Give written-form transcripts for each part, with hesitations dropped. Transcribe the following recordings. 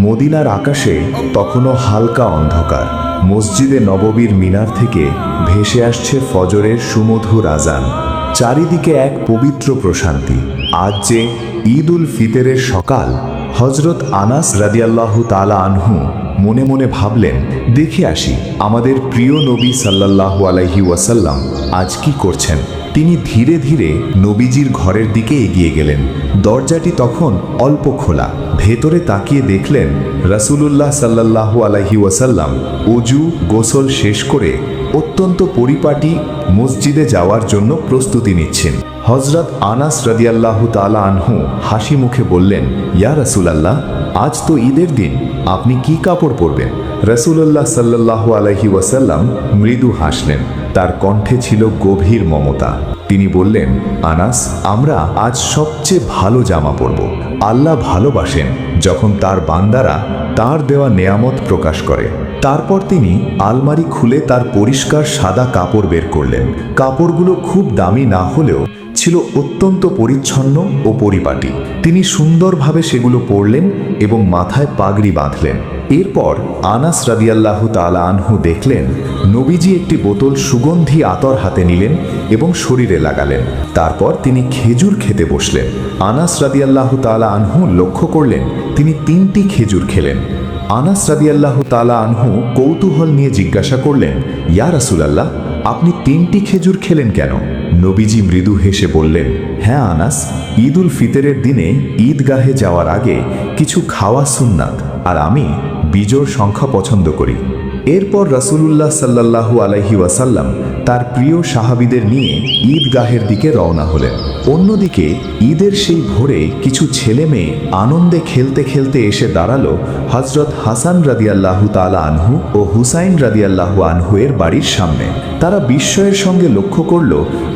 মদিনার আকাশে তখনও হালকা অন্ধকার। মসজিদে নববীর মিনার থেকে ভেসে আসছে ফজরের সুমধুর আজান। চারিদিকে এক পবিত্র প্রশান্তি। আজ যে ঈদ উল ফিতরের সকাল। হজরত আনাস রাদিয়াল্লাহু তাআলা আনহু মনে মনে ভাবলেন, দেখে আসি আমাদের প্রিয় নবী সাল্লাল্লাহু আলাইহি ওয়াসাল্লাম আজ কি করছেন। তিনি ধীরে ধীরে নবীজির ঘরের দিকে এগিয়ে গেলেন। দরজাটি তখন অল্প খোলা। ভেতরে তাকিয়ে দেখলেন রাসূলুল্লাহ সাল্লাল্লাহু আলাইহি ওয়াসাল্লাম ওযু গোসল শেষ করে অত্যন্ত পরিপাটি মসজিদে যাওয়ার জন্য প্রস্তুতি নিচ্ছেন। হযরত আনাস রাদিয়াল্লাহু তাআলা আনহু হাসি মুখে বললেন, ইয়া রাসূলুল্লাহ, আজ তো ঈদের দিন, আপনি কি কাপড় পরবেন? রাসূলুল্লাহ সাল্লাল্লাহু আলাইহি ওয়াসাল্লাম মৃদু হাসলেন। তার কণ্ঠে ছিল গভীর মমতা। তিনি বললেন, আনাস, আমরা আজ সবচেয়ে ভালো জামা পরব। আল্লাহ ভালোবাসেন যখন তার বান্দারা তার দেওয়া নেয়ামত প্রকাশ করে। তারপর তিনি আলমারি খুলে তার পরিষ্কার সাদা কাপড় বের করলেন। কাপড়গুলো খুব দামি না হলেও ছিল অত্যন্ত পরিচ্ছন্ন ও পরিপাটি। তিনি সুন্দরভাবে সেগুলো পরলেন এবং মাথায় পাগড়ি বাঁধলেন। এরপর আনাস রাদিয়াল্লাহু তাআলা আনহু দেখলেন নবীজি একটি বোতল সুগন্ধি আতর হাতে নিলেন এবং শরীরে লাগালেন। তারপর তিনি খেজুর খেতে বসলেন। আনাস রাদিয়াল্লাহু তাআলা আনহু লক্ষ্য করলেন তিনি 3টি খেজুর খেলেন। আনাস রাদিয়াল্লাহু তাআলা আনহু কৌতূহল নিয়ে জিজ্ঞাসা করলেন, ইয়া রাসূলুল্লাহ, আপনি 3টি খেজুর খেলেন কেন? নবীজি মৃদু হেসে বললেন, হ্যাঁ আনাস, ঈদ উল ফিতরের দিনে ঈদগাহে যাওয়ার আগে কিছু খাওয়া সুন্নাত, আর আমি বিজোড় সংখ্যা পছন্দ করি। এরপর রাসূলুল্লাহ সাল্লাল্লাহু আলাইহি ওয়াসাল্লাম তার প্রিয় সাহাবীদের নিয়ে ঈদগাহের দিকে রওনা হলেন। অন্যদিকে ঈদের সেই ভোরে কিছু ছেলে মেয়ে আনন্দে খেলতে খেলতে এসে দাঁড়ালো হযরত হাসান রাদিয়াল্লাহু তাআলা আনহু ও হুসাইন রাদিয়াল্লাহু আনহু এর বাড়ির সামনে। তারা বিস্ময়ের সঙ্গে লক্ষ্য করল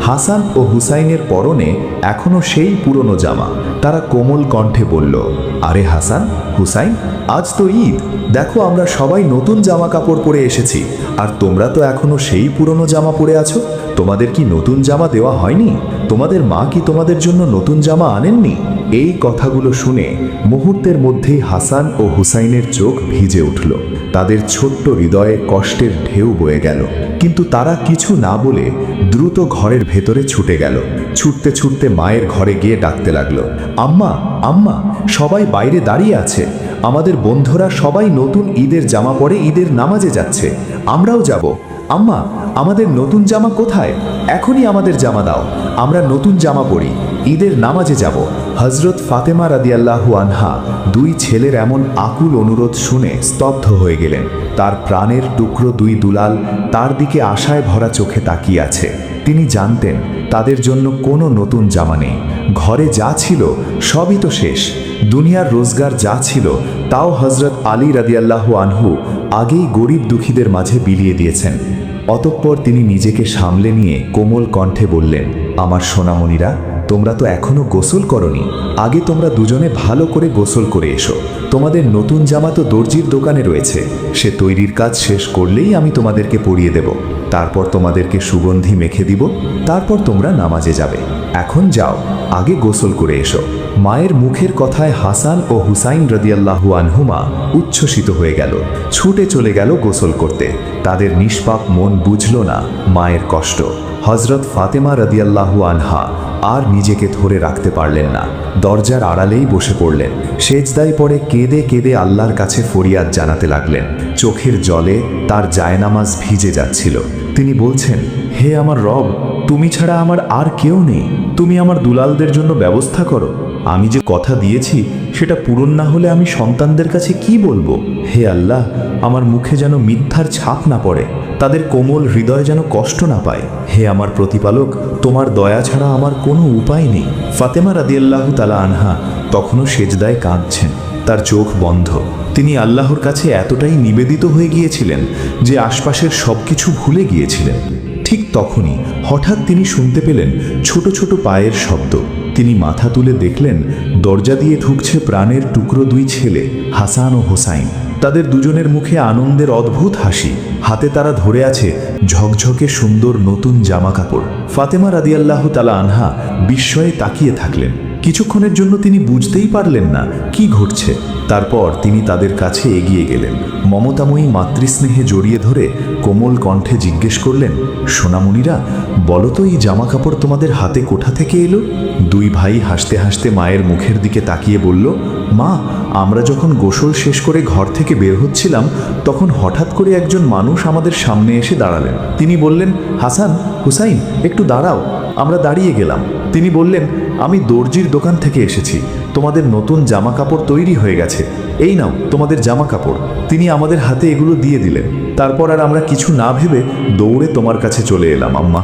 হাসান ও হুসাইনের পরনে এখনো সেই পুরনো জামা। তারা কোমল কণ্ঠে বলল, আরে হাসান, হুসাইন, আজ তো ঈদ, দেখো আমরা সবাই নতুন জামা কাপড় পরে এসেছি, আর তোমরা তো এখনো সেই পুরনো জামা পরে আছো। তোমাদের কি নতুন জামা দেওয়া হয়নি? তোমাদের মা কি তোমাদের জন্য নতুন জামা আনেননি? এই কথাগুলো শুনে মুহূর্তের মধ্যেই হাসান ও হুসাইনের চোখ ভিজে উঠল। তাদের ছোট্ট হৃদয়ে কষ্টের ঢেউ বয়ে গেল। কিন্তু তারা কিছু না বলে দ্রুত ঘরের ভেতরে ছুটে গেল। ছুটতে ছুটতে মায়ের ঘরে গিয়ে ডাকতে লাগলো, আম্মা, আম্মা, সবাই বাইরে দাঁড়িয়ে আছে। আমাদের বন্ধুরা সবাই নতুন ঈদের জামা পরে ঈদের নামাজে যাচ্ছে, আমরাও যাব। আম্মা, আমাদের নতুন জামা কোথায়? এখনই আমাদের জামা দাও, আমরা নতুন জামা পরি, ঈদের নামাজে যাব। হযরত ফাতেমা রাদিয়াল্লাহু আনহা 2 ছেলের এমন আকুল অনুরোধ শুনে স্তব্ধ হয়ে গেলেন। তার প্রাণের টুকরো 2 দুলাল তার দিকে আশায় ভরা চোখে তাকিয়ে আছে। তিনি জানতেন তাদের জন্য কোনো নতুন জামা নেই। ঘরে যা ছিল সবই তো শেষ। দুনিয়ার রোজগার যা ছিল তাও হযরত আলী রাদিয়াল্লাহু আনহু আগেই গরিব দুঃখীদের মাঝে বিলিয়ে দিয়েছেন। অতঃপর তিনি নিজেকে সামলে নিয়ে কোমল কণ্ঠে বললেন, আমার সোনামণিরা, তোমরা তো এখনো গোসল করনি। আগে তোমরা দুজনে ভালো করে গোসল করে এসো। তোমাদের নতুন জামা তো দর্জির দোকানে রয়েছে, সে তৈরির কাজ শেষ করলেই আমি তোমাদেরকে পরিয়ে দেব। তারপর তোমাদেরকে সুগন্ধি মেখে দিব, তারপর তোমরা নামাজে যাবে। এখন যাও, আগে গোসল করে এসো। মায়ের মুখের কথায় হাসান ও হুসাইন রাদিয়াল্লাহু আনহুমা উচ্ছ্বসিত হয়ে গেল। ছুটে চলে গেল গোসল করতে। তাদের নিষ্পাপ মন বুঝল না মায়ের কষ্ট। হযরত ফাতেমা রাদিয়াল্লাহু আনহা আর নিজেকে ধরে রাখতে পারলেন না। দরজার আড়ালেই বসে পড়লেন। সেজদায় পড়ে কেঁদে কেঁদে আল্লাহর কাছে ফরিয়াদ জানাতে লাগলেন। চোখের জলে তার জায়নামাজ ভিজে যাচ্ছিল। তিনি বলছেন, হে আমার রব, তুমি ছাড়া আমার আর কেউ নেই। তুমি আমার দুলালদের জন্য ব্যবস্থা করো। আমি যে কথা দিয়েছি সেটা পূরণ না হলে আমি সন্তানদের কাছে কি বলবো? হে আল্লাহ, আমার মুখে যেন মিথ্যার ছাপ না পড়ে, তাদের কোমল হৃদয় যেন কষ্ট না পায়। হে আমার প্রতিপালক, তোমার দয়া ছাড়া আমার কোনো উপায় নেই। ফাতেমা রাদিয়াল্লাহু তাআলা আনহা তখনও সেজদায় কাঁদছেন, তার চোখ বন্ধ। তিনি আল্লাহর কাছে এতটাই নিবেদিত হয়ে গিয়েছিলেন যে আশপাশের সবকিছু ভুলে গিয়েছিলেন। ঠিক তখনই হঠাৎ তিনি শুনতে পেলেন ছোট ছোট পায়ের শব্দ। তিনি মাথা তুলে দেখলেন দরজা দিয়ে ঢুকছে প্রাণের টুকরো 2 ছেলে, হাসান ও হোসাইন। তাদের দুজনের মুখে আনন্দের অদ্ভুত হাসি। হাতে তারা ধরে আছে ঝকঝকে সুন্দর নতুন জামা কাপড়। ফাতেমা রাদিয়াল্লাহু তাআলা আনহা বিস্ময়ে তাকিয়ে থাকলেন। কিছুক্ষণের জন্য তিনি বুঝতেই পারলেন না কি ঘটছে। তারপর তিনি তাদের কাছে এগিয়ে গেলেন। মমতাময়ী মাতৃস্নেহে জড়িয়ে ধরে কোমল কণ্ঠে জিজ্ঞেস করলেন, সোনামণিরা, বলো তো এই জামাকাপড় তোমাদের হাতে কোথা থেকে এলো? দুই ভাই হাসতে হাসতে মায়ের মুখের দিকে তাকিয়ে বলল, মা, আমরা যখন গোসল শেষ করে ঘর থেকে বের হচ্ছিলাম তখন হঠাৎ করে একজন মানুষ আমাদের সামনে এসে দাঁড়ালেন। তিনি বললেন, হাসান, হুসাইন, একটু দাঁড়াও। আমরা দাঁড়িয়ে গেলাম। তিনি বললেন, আমি দর্জির দোকান থেকে এসেছি, তোমাদের নতুন জামা কাপড় তৈরি হয়ে গেছে, এই নাও তোমাদের জামা কাপড়। তিনি আমাদের হাতে এগুলো দিয়ে দিলেন। তারপর আর আমরা কিছু না ভেবে দৌড়ে তোমার কাছে চলে এলাম আম্মা।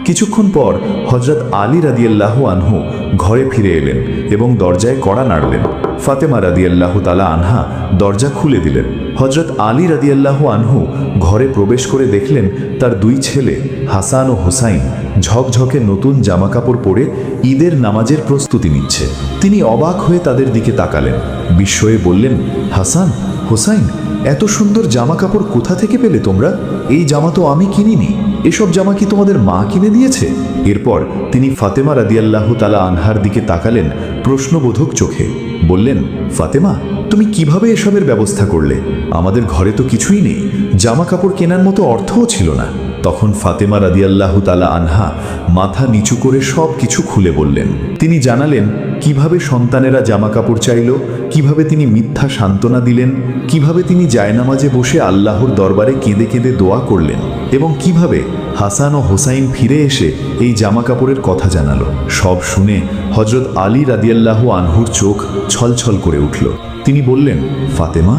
কিছুক্ষণ পর হযরত আলী রাদিয়াল্লাহু আনহু ঘরে ফিরে এলেন এবং দরজায় কড়া নাড়লেন। ফাতেমা রাদিয়াল্লাহু তাআলা আনহা দরজা খুলে দিলেন। হযরত আলী রাদিয়াল্লাহু আনহু ঘরে প্রবেশ করে দেখলেন তার দুই ছেলে হাসান ও হুসাইন ঝকঝকে নতুন জামাকাপড় পরে ঈদের নামাজের প্রস্তুতি নিচ্ছে। তিনি অবাক হয়ে তাদের দিকে তাকালেন, বিস্ময়ে বললেন, হাসান, হুসাইন, এত সুন্দর জামাকাপড় কোথা থেকে পেলে তোমরা? এই জামা তো আমি কিনিনি, এসব জামা কি তোমাদের মা কিনে দিয়েছে? এরপর তিনি ফাতেমা রাদিয়াল্লাহু তাআলা আনহার দিকে তাকালেন প্রশ্নবোধক চোখে, বললেন, ফাতেমা, তুমি কিভাবে এসবের ব্যবস্থা করলে? আমাদের ঘরে তো কিছুই নেই, জামা কাপড় কেনার মতো অর্থও ছিল না। তখন ফাতেমা রাদিয়াল্লাহু তাআলা আনহা মাথা নিচু করে সব কিছু খুলে বললেন। তিনি জানালেন কিভাবে সন্তানেরা জামা কাপড় চাইল, কিভাবে তিনি মিথ্যা সান্ত্বনা দিলেন, কিভাবে তিনি জায়নামাজে বসে আল্লাহর দরবারে কেঁদে কেঁদে দোয়া করলেন এবং কিভাবে হাসান ও হোসাইন ফিরে এসে এই জামা কাপড়ের কথা জানালো। সব শুনে হযরত আলী রাদিয়াল্লাহু আনহুর চোখ ছলছল করে উঠল। তিনি বললেন, ফাতেমা,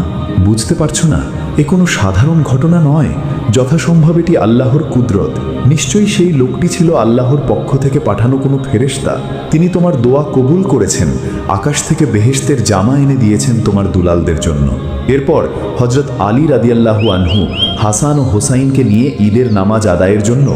বুঝতে পারছো না, এ কোনো সাধারণ ঘটনা নয়, যথাসম্ভব এটি আল্লাহর কুদরত। নিশ্চয়ই সেই লোকটি ছিল আল্লাহর পক্ষ থেকে পাঠানো কোনো ফেরেশতা। তিনি তোমার দোয়া কবুল করেছেন, আকাশ থেকে বেহেশতের জামা এনে দিয়েছেন তোমার দুলালদের জন্য। এরপর হযরত আলী রাদিয়াল্লাহু আনহু হাসান ও হোসাইনকে নিয়ে ঈদের নামাজ আদায়ের জন্য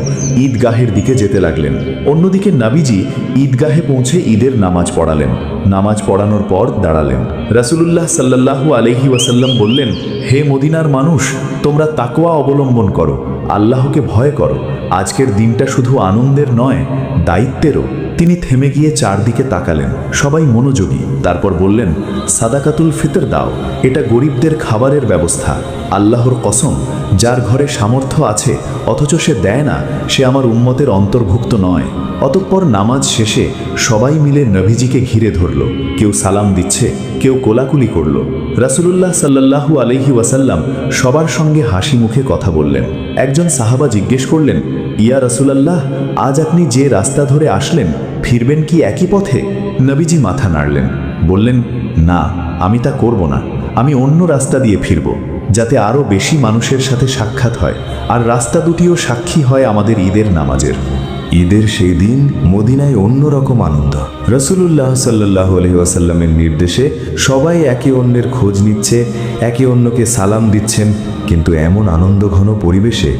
ঈদগাহের দিকে যেতে লাগলেন। অন্যদিকে নবীজি ঈদগাহে পৌঁছে ঈদের নামাজ পড়ালেন। নামাজ পড়ানোর পর দাঁড়ালেন। রাসূলুল্লাহ সাল্লাল্লাহু আলাইহি ওয়াসাল্লাম বললেন, হে মদিনার মানুষ, তোমরা তাকওয়া অবলম্বন করো, আল্লাহকে ভয় করো। আজকের দিনটা শুধু আনন্দের নয়, দায়িত্বেরও। তিনি থেমে গিয়ে চারদিকে তাকালেন, সবাই মনোযোগী। তারপর বললেন, সাদাকাতুল ফিতর দাও, এটা গরিবদের খাবারের ব্যবস্থা। আল্লাহর কসম, যার ঘরে সামর্থ্য আছে অথচ সে দেয় না, সে আমার উম্মতের অন্তর্ভুক্ত নয়। অতঃপর নামাজ শেষে সবাই মিলে নবীজিকে ঘিরে ধরল, কেউ সালাম দিচ্ছে, কেউ কোলাকুলি করল। রাসূলুল্লাহ সাল্লাল্লাহু আলাইহি ওয়াসাল্লাম সবার সঙ্গে হাসি মুখে কথা বললেন। একজন সাহাবা জিজ্ঞেস করলেন, ইয়া রাসূলুল্লাহ, আজ আপনি যে রাস্তা ধরে আসলেন ফিরবেন কি একই পথে? নবীজি মাথা নাড়লেন, বললেন, না, আমি তা করব না। আমি অন্য রাস্তা দিয়ে ফিরব, যাতে আরও বেশি মানুষের সাথে সাক্ষাৎ হয়, আর রাস্তা দুটিও সাক্ষী হয় আমাদের ঈদের নামাজের। ঈদের সেই দিন মদিনায় অন্যরকম আনন্দ। রাসূলুল্লাহ সাল্লাল্লাহু আলাইহি ওয়াসাল্লামের নির্দেশে সবাই একে অন্যের খোঁজ নিচ্ছে, একে অন্যকে সালাম দিচ্ছেন। কিন্তু এমন আনন্দঘন পরিবেশে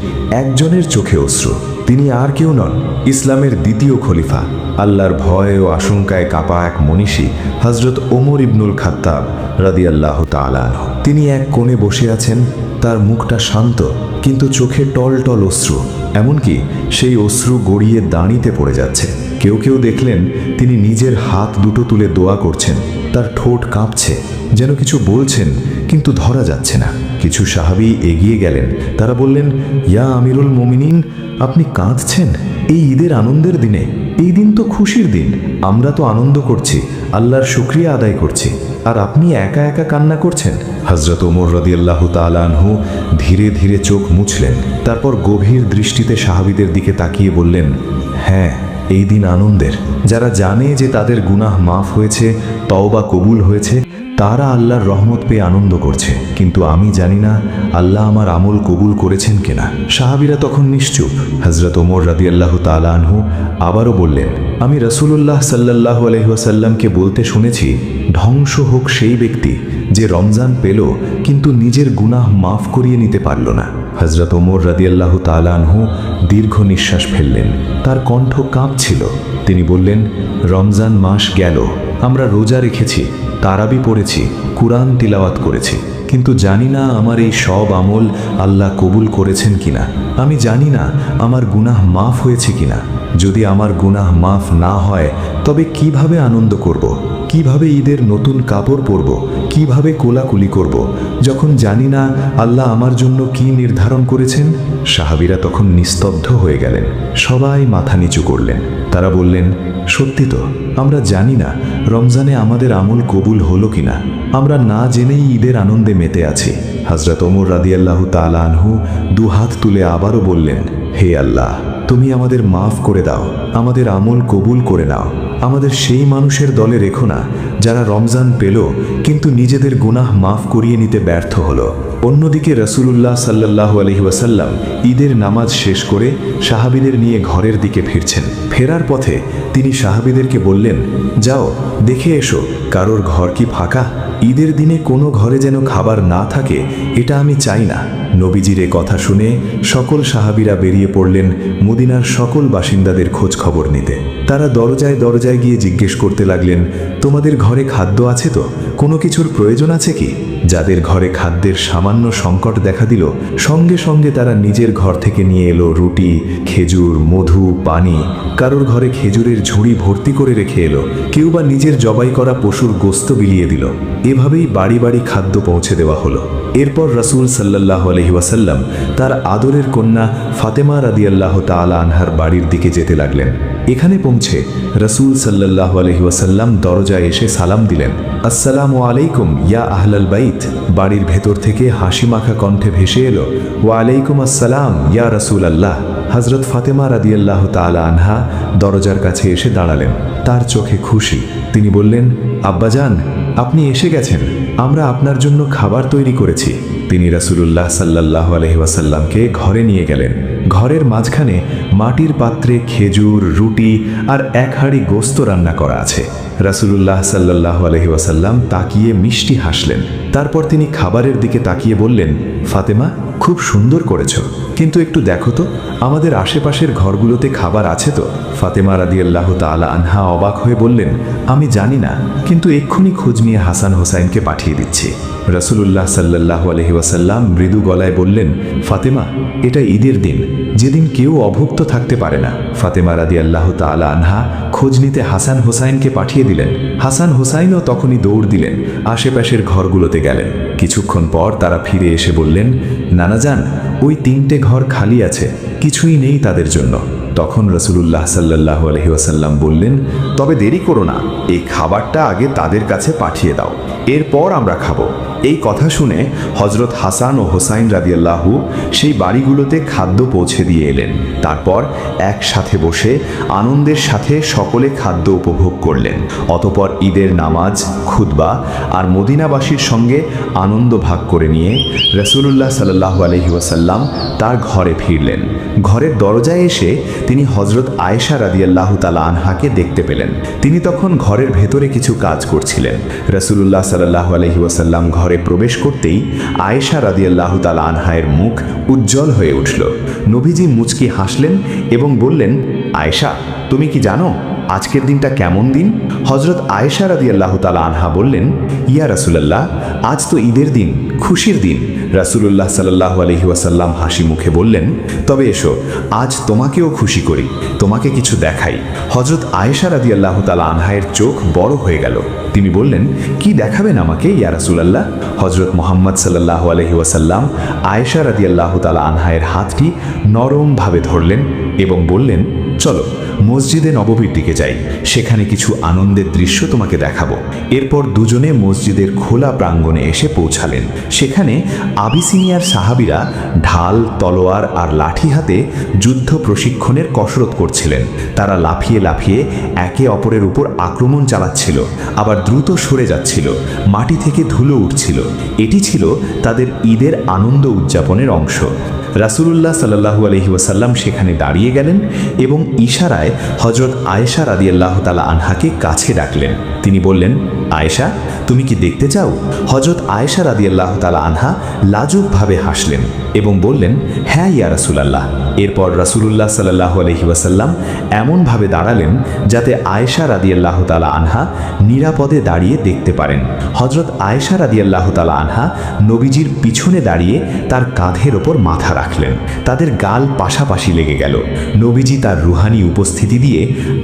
একজনের চোখে অশ্রু। তিনি আর কেউ নন, ইসলামের দ্বিতীয় খলিফা, আল্লাহর ভয় ও আশঙ্কায় কাঁপা এক মনীষী হযরত ওমর ইবনুল খাত্তাব রাদিয়াল্লাহু তাআলা আনহু। তিনি এক কোণে বসে আছেন, তার মুখটা শান্ত কিন্তু চোখে টলটল অশ্রু, এমনকি সেই অশ্রু গড়িয়ে দাঁড়িতে পড়ে যাচ্ছে। কেউ কেউ দেখলেন তিনি নিজের হাত দুটো তুলে দোয়া করছেন, তার ঠোঁট কাঁপছে, যেন কিছু বলছেন কিন্তু ধরা যাচ্ছে না। কিছু সাহাবী এগিয়ে গেলেন, তারা বললেন, ইয়া আমিরুল মুমিনিন, আপনি কাঁদছেন এই ঈদের আনন্দের দিনে? এই দিন তো খুশির দিন, আমরা তো আনন্দ করছি, আল্লাহর শুকরিয়া আদায় করছি, আর আপনি একা একা কান্না করছেন। হযরত ওমর রাদিয়াল্লাহু তাআলা আনহু ধীরে ধীরে চোখ মুছলেন, তারপর গভীর দৃষ্টিতে সাহাবীদের দিকে তাকিয়ে বললেন, হ্যাঁ, এই দিন আনন্দের। যারা জানে যে তাদের গুনাহ মাফ হয়েছে, তওবা কবুল হয়েছে, তারা আল্লাহর রহমত পেয়ে আনন্দ করছে, কিন্তু আমি জানি না আল্লাহ আমার আমল কবুল করেছেন কিনা। সাহাবীরা তখন নিশ্চুপ। হযরত ওমর রাদিয়াল্লাহু তাআলা আনহু আবারও বললেন, আমি রাসূলুল্লাহ সাল্লাল্লাহু আলাইহি ওয়াসাল্লামকে বলতে শুনেছি, ধ্বংস হোক সেই ব্যক্তি যে রমজান পেল কিন্তু নিজের গুনাহ মাফ করিয়ে নিতে পারল না। হযরত ওমর রাদিয়াল্লাহু তাআলা আনহু দীর্ঘ নিঃশ্বাস ফেললেন, তার কণ্ঠ কাঁপছিল। তিনি বললেন, রমজান মাস গেল, আমরা রোজা রেখেছি, তারাবি পড়েছি, কুরআন তিলাওয়াত করেছি, কিন্তু জানি না আমার এই সব আমল আল্লাহ কবুল করেছেন কিনা। আমি জানি না আমার গুনাহ মাফ হয়েছে কিনা। যদি আমার গুনাহ মাফ না হয় তবে কিভাবে আনন্দ করব? কিভাবে ঈদের নতুন কাপড় পরব? কিভাবে কোলাকুলি করব যখন জানি না আল্লাহ আমার জন্য কি নির্ধারণ করেছেন? সাহাবীরা তখন নিস্তব্ধ হয়ে গেলেন। সবাই মাথা নিচু করলেন। তারা বললেন, সত্যি তো, আমরা জানি না রমজানে আমাদের আমল কবুল হলো কিনা। আমরা না জেনেই ঈদের আনন্দে মেতে আছি। হযরত ওমর রাদিয়াল্লাহু তাআলা আনহু দুহাত তুলে আবারও বললেন, হে আল্লাহ, তুমি আমাদের মাফ করে দাও, আমাদের আমল কবুল করে নাও। আমাদের সেই মানুষের দলে রেখো না যারা রমজান পেল কিন্তু নিজেদের গুনাহ মাফ করিয়ে নিতে ব্যর্থ হলো। অন্যদিকে রাসূলুল্লাহ সাল্লাল্লাহু আলাইহি ওয়াসাল্লাম ঈদের নামাজ শেষ করে সাহাবীদের নিয়ে ঘরের দিকে ফিরছেন। ফেরার পথে তিনি সাহাবীদেরকে বললেন, যাও দেখে এসো কারোর ঘর কি ফাঁকা। ঈদের দিনে কোনো ঘরে যেন খাবার না থাকে, এটা আমি চাই না। নবীজির এ কথা শুনে সকল সাহাবীরা বেরিয়ে পড়লেন মদিনার সকল বাসিন্দাদের খোঁজ খবর নিতে। তারা দরজায় দরজায় গিয়ে জিজ্ঞেস করতে লাগলেন, তোমাদের ঘরে খাদ্য আছে তো? কোনো কিছুর প্রয়োজন আছে কি? যাদের ঘরে খাদ্যের সামান্য সংকট দেখা দিল, সঙ্গে সঙ্গে তারা নিজের ঘর থেকে নিয়ে এলো রুটি, খেজুর, মধু, পানি। কারোর ঘরে খেজুরের ঝুড়ি ভর্তি করে রেখে এলো, কেউ বা নিজের জবাই করা পশুর গোস্ত বিলিয়ে দিল। এভাবেই বাড়ি বাড়ি খাদ্য পৌঁছে দেওয়া হলো। এরপর রাসূল সাল্লাল্লাহু আলাইহি ওয়াসাল্লাম তার আদরের কন্যা ফাতেমা রাদিয়াল্লাহু তাআলা আনহার বাড়ির দিকে যেতে লাগলেন। এখানে পৌঁছে রাসূল সাল্লাল্লাহু আলাইহি ওয়াসাল্লাম দরজায় এসে সালাম দিলেন, আসসালামু আলাইকুম ইয়া আহলাল বাইত। বাড়ির ভেতর থেকে হাসি মাখা কণ্ঠে ভেসে এলো, ওয়া আলাইকুম আসসালাম ইয়া রাসূলুল্লাহ। হযরত ফাতেমা রাদিয়াল্লাহু তাআলা আনহা দরজার কাছে এসে দাঁড়ালেন। তার চোখে খুশি। তিনি বললেন, আব্বাজান, আপনি এসে গেছেন, আমরা আপনার জন্য খাবার তৈরি করেছি। তিনি রাসূলুল্লাহ সাল্লাল্লাহু আলাইহি ওয়াসাল্লামকে ঘরে নিয়ে গেলেন। ঘরের মাঝখানে মাটির পাত্রে খেজুর, রুটি আর এক হাঁড়ি গোস্ত রান্না করা আছে। রাসূলুল্লাহ সাল্লাল্লাহু আলাইহি ওয়াসাল্লাম তাকিয়ে মিষ্টি হাসলেন। তারপর তিনি খাবারের দিকে তাকিয়ে বললেন, ফাতেমা, খুব সুন্দর করেছো, কিন্তু একটু দেখো তো আমাদের আশেপাশের ঘরগুলোতে খাবার আছে তো? ফাতেমা রাদিয়াল্লাহু তাআলা আনহা অবাক হয়ে বললেন, আমি জানি না, কিন্তু এক্ষুনি খোঁজ নিয়ে হাসান হোসাইনকে পাঠিয়ে দিচ্ছি। রাসূলুল্লাহ সাল্লাল্লাহু আলাইহি ওয়াসাল্লাম মৃদু গলায় বললেন, ফাতেমা, এটা ঈদের দিন, যেদিন কেউ অভুক্ত থাকতে পারে না। ফাতেমা রাদিয়াল্লাহু তাআলা আনহা খোঁজ নিতে হাসান হোসাইনকে পাঠিয়ে দিলেন। হাসান হোসাইনও তখনই দৌড় দিলেন, আশেপাশের ঘরগুলোতে গেলেন। কিছুক্ষণ পর তারা ফিরে এসে বললেন, নানাজান, ওই 3টে ঘর খালি আছে, কিছুই নেই তাদের জন্য। তখন রাসূলুল্লাহ সাল্লাল্লাহু আলাইহি ওয়াসাল্লাম বললেন, তবে দেরি করো না, এই খাবারটা আগে তাদের কাছে পাঠিয়ে দাও, এরপর আমরা খাবো। এই কথা শুনে হযরত হাসান ও হোসাইন রাদিয়াল্লাহু সেই বাড়িগুলোতে খাদ্য পৌঁছে দিয়ে এলেন। তারপর একসাথে বসে আনন্দের সাথে সকলে খাদ্য উপভোগ করলেন। অতপর ঈদের নামাজ, খুতবা আর মদিনাবাসীর সঙ্গে আনন্দ ভাগ করে নিয়ে রাসূলুল্লাহ সাল্লাল্লাহু আলাইহি ওয়াসাল্লাম তার ঘরে ফিরলেন। ঘরের দরজায় এসে তিনি হযরত আয়েশা রাদিয়াল্লাহু তাআলা আনহাকে দেখতে পেলেন। তিনি তখন ঘরের ভেতরে কিছু কাজ করছিলেন। রাসূলুল্লাহ সাল্লাল্লাহু আলাইহি ওয়াসাল্লাম ঘরে প্রবেশ করতেই আয়েশা রাদিয়াল্লাহু তাআলা আনহার মুখ উজ্জ্বল হয়ে উঠল। নবীজি মুচকি হাসলেন এবং বললেন, আয়েশা, তুমি কি জানো আজকের দিনটা কেমন দিন? হযরত আয়েশা রাদিয়াল্লাহু তাআলা আনহা বললেন, ইয়া রাসূলুল্লাহ, আজ তো ঈদের দিন, খুশির দিন। রাসূলুল্লাহ সাল্লাল্লাহু আলাইহি ওয়াসাল্লাম হাসি মুখে বললেন, তবে এসো আজ তোমাকেও খুশি করি, তোমাকে কিছু দেখাই। হযরত আয়েশা রাদিয়াল্লাহু তাআলা আনহার চোখ বড় হয়ে গেল। তিনি বললেন, কি দেখাবেন আমাকে ইয়া রাসূলুল্লাহ? হযরত মুহাম্মদ সাল্লাল্লাহু আলাইহি ওয়াসাল্লাম আয়েশা রাদিয়াল্লাহু তাআলা আনহার হাতটি নরমভাবে ধরলেন এবং বললেন, চলো মসজিদে নববীর দিকে যাই, সেখানে কিছু আনন্দের দৃশ্য তোমাকে দেখাবো। এরপর দুজনে মসজিদের খোলা প্রাঙ্গণে এসে পৌঁছালেন। সেখানে আবিসিনিয়ার সাহাবীরা ঢাল, তলোয়ার আর লাঠি হাতে যুদ্ধ প্রশিক্ষণের কসরত করছিলেন। তারা লাফিয়ে লাফিয়ে একে অপরের উপর আক্রমণ চালাচ্ছিল, আবার দ্রুত সরে যাচ্ছিল, মাটি থেকে ধুলো উঠছিল। এটি ছিল তাদের ঈদের আনন্দ উদযাপনের অংশ। রাসূলুল্লাহ সাল্লাল্লাহু আলাইহি ওয়াসাল্লাম সেখানে দাঁড়িয়ে গেলেন এবং ইশারায় হযরত আয়েশা রাদিয়াল্লাহু তাআলা আনহাকে কাছে ডাকলেন। তিনি বললেন, আয়েশা, তুমি কি দেখতে চাও? হযরত আয়েশা রাদিয়াল্লাহু তাআলা আনহা লাজুকভাবে হাসলেন এবং বললেন, হ্যাঁ হ্যাঁ ইয়া রাসূলুল্লাহ। এরপর রাসূলুল্লাহ সাল্লাল্লাহু আলাইহি ওয়াসাল্লাম এমনভাবে দাঁড়ালেন যাতে আয়েশা রাদিয়াল্লাহু তাআলা আনহা নিরাপদে দাঁড়িয়ে দেখতে পারেন। হযরত আয়েশা রাদিয়াল্লাহু তাআলা আনহা নবীজির পিছনে দাঁড়িয়ে তার কাঁধের ওপর মাথা রাখলেন। তাদের গাল পাশাপাশি লেগে গেল। নবীজি তার রুহানি উপস্থিতি দিয়ে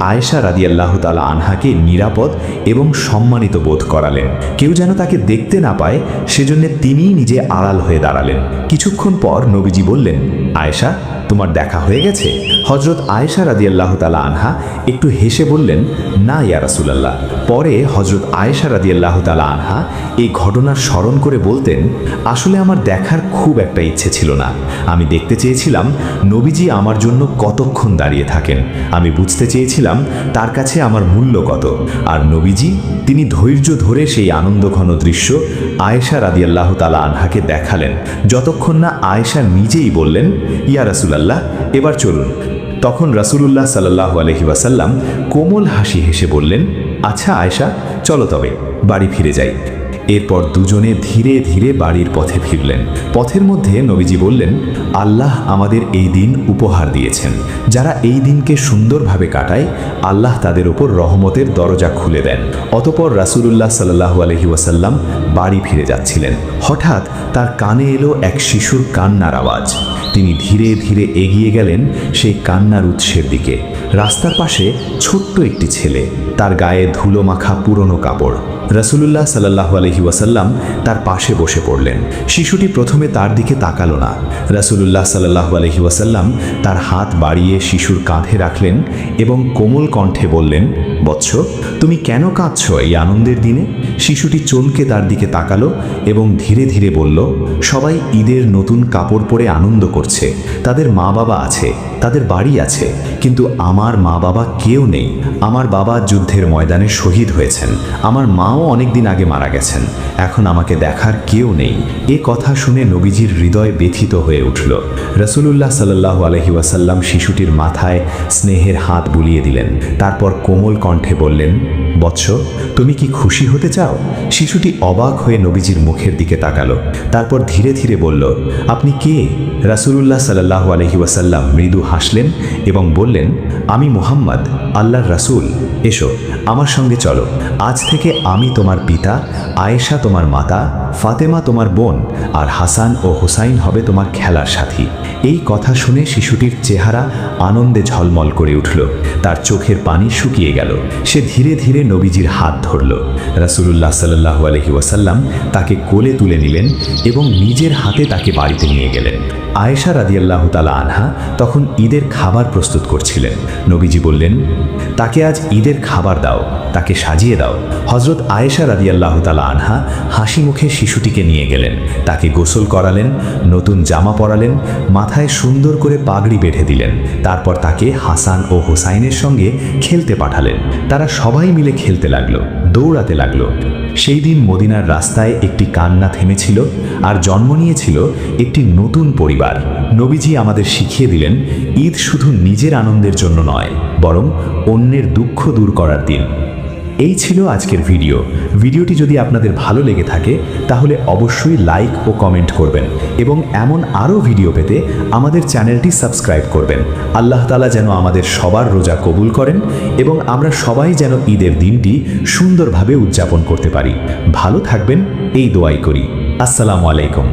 আয়েশা রাদিয়াল্লাহু তাআলা আনহাকে নিরাপদ এবং সম্মানিত বোধ করালেন। কেউ যেন তাকে দেখতে না পায় সেজন্য তিনিই নিজে আড়াল হয়ে দাঁড়ালেন। কিছুক্ষণ পর নবীজি বললেন, আয়েশা, তোমার দেখা হয়ে গেছে? হযরত আয়েশা রাদিয়াল্লাহু তাআলা আনহা একটু হেসে বললেন, না ইয়া রাসূলুল্লাহ। পরে হযরত আয়েশা রাদিয়াল্লাহু তাআলা আনহা এই ঘটনার স্মরণ করে বলতেন, আসলে আমার দেখার খুব একটা ইচ্ছে ছিল না। আমি দেখতে চেয়েছিলাম নবীজি আমার জন্য কতক্ষণ দাঁড়িয়ে থাকেন। আমি বুঝতে চেয়েছিলাম তার কাছে আমার মূল্য কত। আর নবীজি তিনি ধৈর্য ধরে সেই আনন্দঘন দৃশ্য আয়েশা রাদিয়াল্লাহু তাআলা আনহাকে দেখালেন, যতক্ষণ না আয়েশা নিজেই বললেন, ইয়া রাসূলুল্লাহ, এবার চলুন। তখন রাসূলুল্লাহ সাল্লাল্লাহু আলাইহি ওয়াসাল্লাম কোমল হাসি হেসে বললেন, আচ্ছা আয়েশা, চলো তবে বাড়ি ফিরে যাই। এরপর দুজনে ধীরে ধীরে বাড়ির পথে ফিরলেন। পথের মধ্যে নবীজি বললেন, আল্লাহ আমাদের এই দিন উপহার দিয়েছেন। যারা এই দিনকে সুন্দরভাবে কাটায় আল্লাহ তাদের উপর রহমতের দরজা খুলে দেন। অতপর রাসূলুল্লাহ সাল্লাল্লাহু আলাইহি ওয়াসাল্লাম বাড়ি ফিরে যাচ্ছিলেন। হঠাৎ তার কানে এলো এক শিশুর কান্নার আওয়াজ। তিনি ধীরে ধীরে এগিয়ে গেলেন সেই কান্নার উৎসের দিকে। রাস্তার পাশে ছোট্ট একটি ছেলে, তার গায়ে ধুলো মাখা পুরনো কাপড়। রাসূলুল্লাহ সাল্লাল্লাহু আলাইহি ওয়াসাল্লাম তার পাশে বসে পড়লেন। শিশুটি প্রথমে তার দিকে তাকালো না। রাসূলুল্লাহ সাল্লাল্লাহু আলাইহি ওয়াসাল্লাম তার হাত বাড়িয়ে শিশুর কাঁধে রাখলেন এবং কোমল কণ্ঠে বললেন, বৎস, তুমি কেন কাঁদছো এই আনন্দের দিনে? শিশুটি চমকে তার দিকে তাকালো এবং ধীরে ধীরে বলল, সবাই ঈদের নতুন কাপড় পরে আনন্দ করছে। তাদের মা বাবা আছে, তাদের বাড়ি আছে, কিন্তু আমার মা বাবা কেউ নেই। আমার বাবা যুদ্ধের ময়দানে শহীদ হয়েছেন, আমার মাও অনেকদিন আগে মারা গেছেন। এখন আমাকে দেখার কেউ নেই। এ কথা শুনে নবীজির হৃদয় ব্যথিত হয়ে উঠল। রাসূলুল্লাহ সাল্লাল্লাহু আলাইহি ওয়াসাল্লাম শিশুটির মাথায় স্নেহের হাত বুলিয়ে দিলেন। তারপর কোমল কণ্ঠে বললেন, বৎস, তুমি কি খুশি হতে চাও? শিশুটি অবাক হয়ে নবীজির মুখের দিকে তাকালো। তারপর ধীরে ধীরে বলল, আপনি কে? রাসূলুল্লাহ সাল্লাল্লাহু আলাইহি ওয়াসাল্লাম মৃদু হাসলেন এবং বললেন, আমি মুহাম্মদ, আল্লাহর রাসূল। এসো, আমার সঙ্গে চলো। আজ থেকে আমি তোমার পিতা, আয়েশা তোমার মাতা, ফাতেমা তোমার বোন, আর হাসান ও হুসাইন হবে তোমার খেলার সাথী। এই কথা শুনে শিশুটির চেহারা আনন্দে ঝলমল করে উঠল। তার চোখের পানি শুকিয়ে গেল। সে ধীরে ধীরে নবীজির হাত ধরল। রাসূলুল্লাহ সাল্লাল্লাহু আলাইহি ওয়াসাল্লাম তাকে কোলে তুলে নিলেন এবং নিজের হাতে তাকে বাড়িতে নিয়ে গেলেন। আয়েশা রাদিয়াল্লাহু তাআলা আনহা তখন ঈদের খাবার প্রস্তুত করছিলেন। নবীজি বললেন, তাকে আজ ঈদের খাবার দাও, তাকে সাজিয়ে দাও। হযরত আয়েশা রাদিয়াল্লাহু তাআলা আনহা হাসি মুখে শিশুটিকে নিয়ে গেলেন। তাকে গোসল করালেন, নতুন জামা পরালেন, মাথায় সুন্দর করে পাগড়ি বেঁধে দিলেন। তারপর তাকে হাসান ও হুসাইনের সঙ্গে খেলতে পাঠালেন। তারা সবাই মিলে খেলতে লাগলো, দৌড়াতে লাগলো। সেই দিন মদিনার রাস্তায় একটি কান্না থেমেছিল আর জন্ম নিয়েছিল একটি নতুন পরিবার। নবীজি আমাদের শিখিয়ে দিলেন, ঈদ শুধু নিজের আনন্দের জন্য নয়, বরং অন্যের দুঃখ দূর করার দিন। এই ছিল আজকের ভিডিওটি যদি আপনাদের ভালো লেগে থাকে তাহলে অবশ্যই লাইক ও কমেন্ট করবেন এবং এমন আরও ভিডিও পেতে আমাদের চ্যানেলটি সাবস্ক্রাইব করবেন। আল্লাহ তাআলা যেন আমাদের সবার রোজা কবুল করেন এবং আমরা সবাই যেন ঈদের দিনটি সুন্দরভাবে উদযাপন করতে পারি। ভালো থাকবেন এই দোয়াই করি। আসসালামু আলাইকুম।